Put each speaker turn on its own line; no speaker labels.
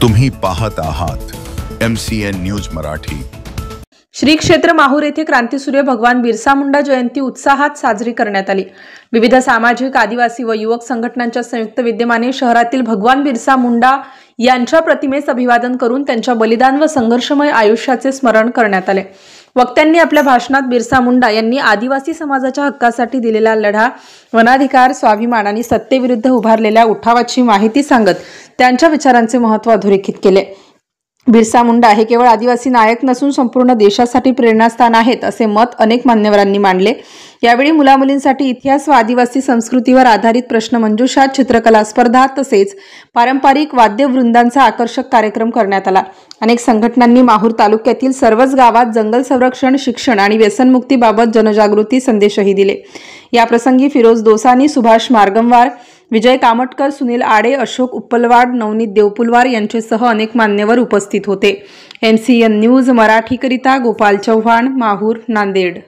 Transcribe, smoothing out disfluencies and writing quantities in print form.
तुम्ही पाहत आहात MCN न्यूज मराठी।
श्री क्षेत्र माहूर येथे क्रांतीसूर्य भगवान बिरसा मुंडा जयंती उत्साहात साजरी करण्यात आली। विविध सामाजिक, आदिवासी व युवक संघटनांच्या संयुक्त विद्यमाने शहरातील भगवान बिरसा मुंडा यांच्या प्रतिमेस अभिवादन करून त्यांच्या बलिदान व संघर्षमय आयुष्याचे स्मरण करण्यात आले। वक्त्यांनी आपल्या भाषणात बिरसा मुंडा यांनी आदिवासी समाजाच्या हक्कासाठी दिलेला लढा, वनाधिकार, स्वाभिमान आणि सत्तेविरुद्ध उभारलेल्या उठावाची माहिती सांगत त्यांच्या विचारांचे महत्त्व अधोरेखित केले। बिरसा मुंडा हे केवळ आदिवासी नायक नसून संपूर्ण देशासाठी प्रेरणास्थान आहेत असे मत अनेक मान्यवरांनी मांडले। यावेळी मुलामुलींसाठी इतिहास व आदिवासी संस्कृतीवर आधारित प्रश्नमंजुषा, चित्रकला स्पर्धा तसेच पारंपरिक वाद्यवृंदांचा आकर्षक कार्यक्रम करण्यात आला। अनेक संघटनांनी माहूर तालुक्यातील सर्वच गावात जंगल संरक्षण, शिक्षण आणि व्यसनमुक्तीबाबत जनजागृती संदेशही दिले। या प्रसंगी फिरोज दोसानी, सुभाष मार्गमवार, विजय कामटकर, सुनील आडे, अशोक उप्पलवाड, नवनीत देवपुलवार यांच्यासह अनेक मान्यवर उपस्थित होते। MCN न्यूज मराठी करिता गोपाल चव्हाण, माहूर, नांदेड।